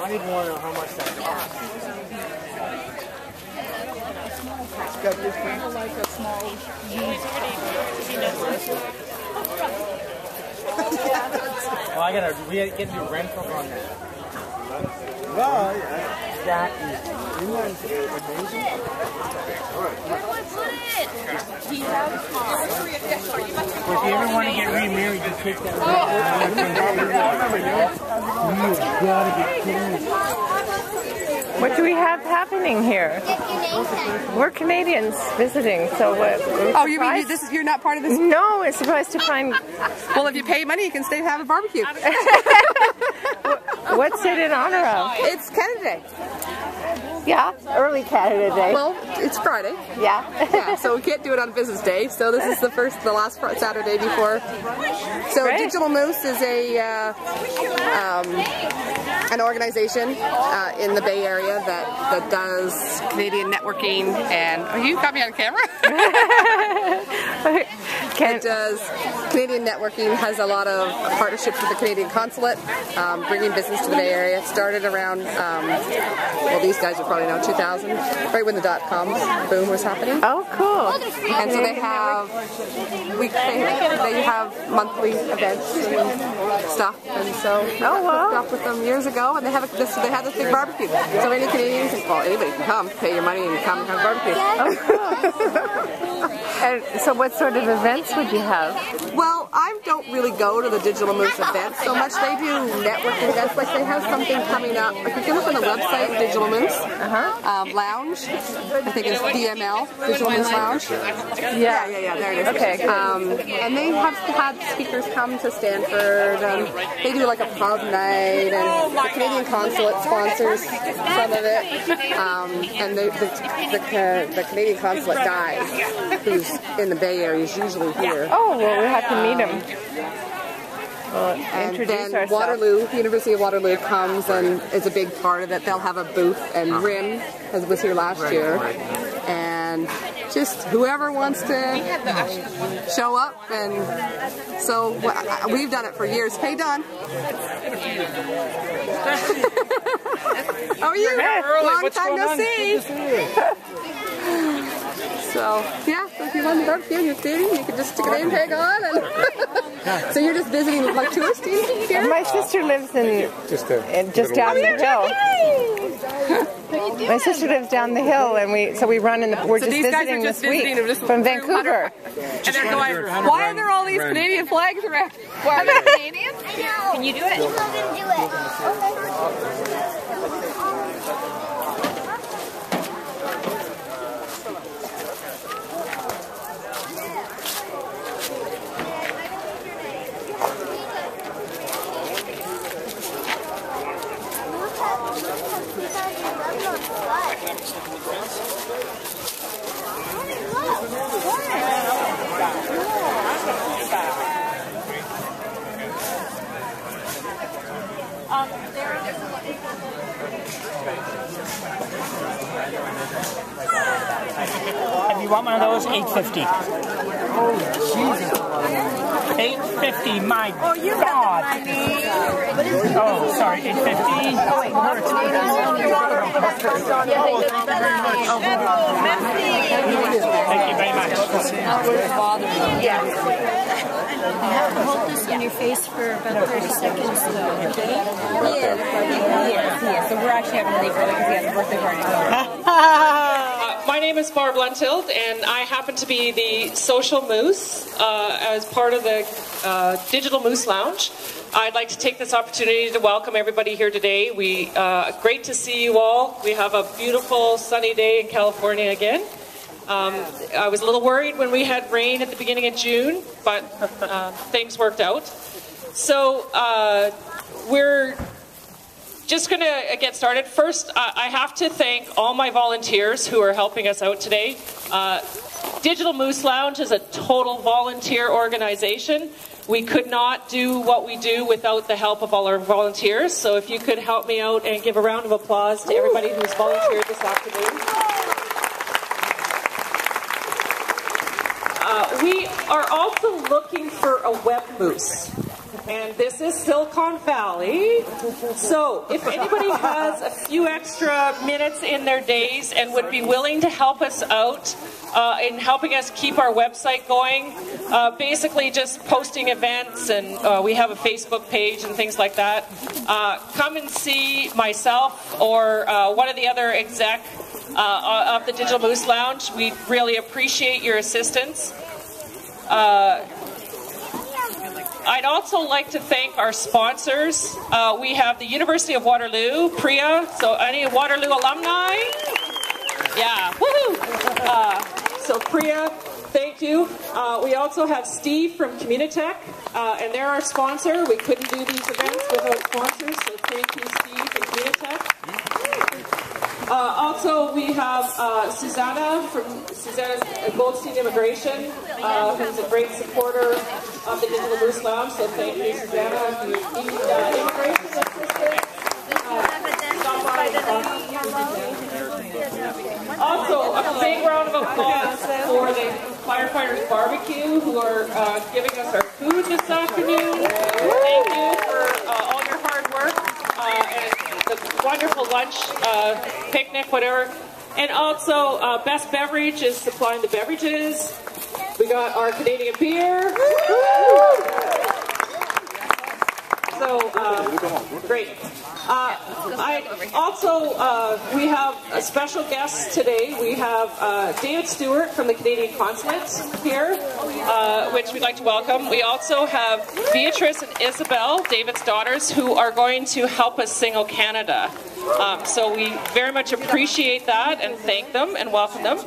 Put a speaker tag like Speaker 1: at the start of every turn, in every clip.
Speaker 1: I didn't want to know how much that cost.
Speaker 2: It's got this kind of like a small.
Speaker 1: Well, we get to do rental on that.
Speaker 2: Well, yeah.
Speaker 1: That is amazing.
Speaker 3: Do you have
Speaker 1: If you ever want to get remarried, you take that. You've got to be kidding me.
Speaker 4: What do we have happening here? We're Canadians visiting, so what?
Speaker 5: Oh, you mean you're not part of this?
Speaker 4: No, we're surprised to find.
Speaker 5: Well, if you pay money, you can stay and have a barbecue.
Speaker 4: What's it in honor of?
Speaker 5: It's Canada Day.
Speaker 4: Yeah, early Canada Day.
Speaker 5: Well, it's Friday.
Speaker 4: Yeah.
Speaker 5: Yeah, so we can't do it on business day. So this is the last Saturday before. So
Speaker 4: Great.
Speaker 5: Digital Moose is an organization in the Bay Area that does Canadian networking and. Oh, you got me on camera. It does Canadian networking, has a lot of partnerships with the Canadian consulate, bringing business to the Bay Area. It started around, well, these guys would probably know, 2000, right when the .com boom was happening.
Speaker 4: Oh, cool.
Speaker 5: And so they have they have monthly events and stuff, and so we hooked up with them years ago, and they had this big barbecue. So any Canadians, well, anybody can come, pay your money and come and have a barbecue.
Speaker 4: Oh, cool. And so what sort of events would you have?
Speaker 5: Well, I don't really go to the Digital Moose events so much. They do networking events, like they have something coming up. If you can look on the website, Digital Moose Lounge, I think it's DML, Digital Moose Lounge. Yeah, there it is.
Speaker 4: Okay.
Speaker 5: And they have had speakers come to Stanford, and they do like a pub night, and the Canadian consulate sponsors some of it. And the Canadian consulate guy, who's in the Bay Area, is usually here.
Speaker 4: Oh, well, we have to meet him. Well,
Speaker 5: and then Waterloo, University of Waterloo comes and is a big part of it. They'll have a booth, and RIM was here last year. And just whoever wants to show up, and so we've done it for years. Hey, Don. How are you? Long time no see. So, yeah, so if you want to barbecue and you're visiting, you can just stick a name tag on. And so you're just visiting like touristy here?
Speaker 4: My sister lives just down the hill. My sister lives down the hill, and we're just visiting this week from Vancouver.
Speaker 5: And they're going, why are there all these Canadian flags around? Why are they Canadian? Can you do it?
Speaker 3: People can do it.
Speaker 1: If you want one of those, $8.50. Oh, Jesus. $8.50, my God. Oh, sorry, $8.50. Thank you very much.
Speaker 3: Hold this in your face for about 30 seconds, though, okay?
Speaker 5: Yeah. So we're actually having a leave early because he has a birthday party.
Speaker 6: My name is Barb Lenthild, and I happen to be the social moose as part of the Digital Moose Lounge. I'd like to take this opportunity to welcome everybody here today. Great to see you all. We have a beautiful sunny day in California again. I was a little worried when we had rain at the beginning of June, but things worked out. So we're just going to get started. First, I have to thank all my volunteers who are helping us out today. Digital Moose Lounge is a total volunteer organization. We could not do what we do without the help of all our volunteers. So if you could help me out and give a round of applause to everybody who's volunteered this afternoon. We are also looking for a web moose. And this is Silicon Valley. So if anybody has a few extra minutes in their days and would be willing to help us out in helping us keep our website going, basically just posting events, and we have a Facebook page and things like that, come and see myself or one of the other exec of the Digital Moose Lounge. We really appreciate your assistance. I'd also like to thank our sponsors. We have the University of Waterloo, Priya, so any Waterloo alumni? Yeah, woohoo! So Priya, thank you. We also have Steve from Communitech, and they're our sponsor. We couldn't do these events without sponsors, so thank you, Steve and Communitech. Also, we have Susanna from Susanna's Goldstein Immigration, who's a great supporter of the Digital Moose Lounge, so thank you, Susanna. If you need immigration assistance, stop by and talk. Also, a big round of applause for the Firefighters Barbecue, who are giving us our food this afternoon. Thank you for all your hard work and the wonderful lunch, picnic, whatever. And also, Best Beverage is supplying the beverages. We got our Canadian beer. So, great. We have a special guest today. We have David Stewart from the Canadian Consulate here, which we'd like to welcome. We also have Beatrice and Isabel, David's daughters, who are going to help us sing O Canada. So we very much appreciate that and thank them and welcome them.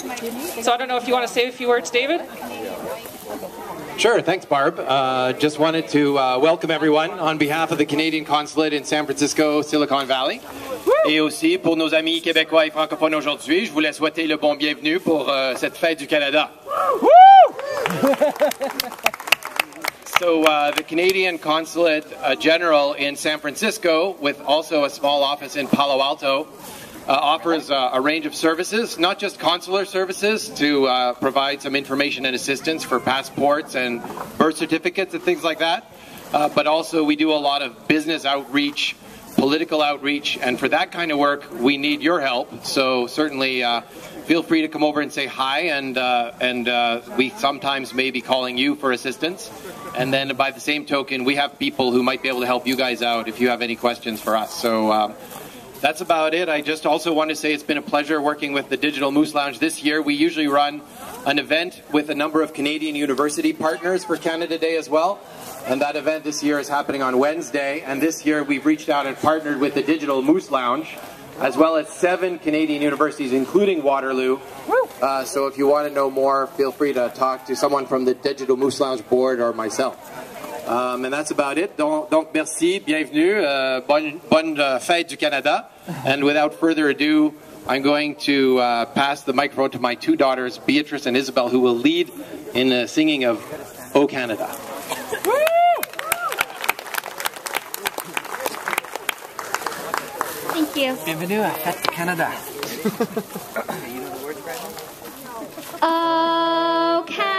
Speaker 6: So I don't know if you want to say a few words, David?
Speaker 7: Sure, thanks Barb. Just wanted to welcome everyone on behalf of the Canadian Consulate in San Francisco, Silicon Valley. Et aussi pour nos amis québécois et francophones aujourd'hui, je voulais souhaiter le bon bienvenue pour cette fête du Canada. So the Canadian Consulate General in San Francisco, with also a small office in Palo Alto, offers a range of services, not just consular services to provide some information and assistance for passports and birth certificates and things like that, but also we do a lot of business outreach, political outreach, and for that kind of work we need your help. So certainly feel free to come over and say hi, and we sometimes may be calling you for assistance. And then by the same token, we have people who might be able to help you guys out if you have any questions for us. So that's about it. I just also want to say it's been a pleasure working with the Digital Moose Lounge this year. We usually run an event with a number of Canadian university partners for Canada Day as well. And that event this year is happening on Wednesday. And this year we've reached out and partnered with the Digital Moose Lounge, as well as 7 Canadian universities, including Waterloo. So if you want to know more, feel free to talk to someone from the Digital Moose Lounge board or myself. And that's about it. Donc merci, bienvenue, bonne fête du Canada. And without further ado, I'm going to pass the microphone to my 2 daughters, Beatrice and Isabel, who will lead in the singing of O Canada.
Speaker 3: Thank you.
Speaker 1: Bienvenue à Fête du Canada.
Speaker 3: Oh, Canada.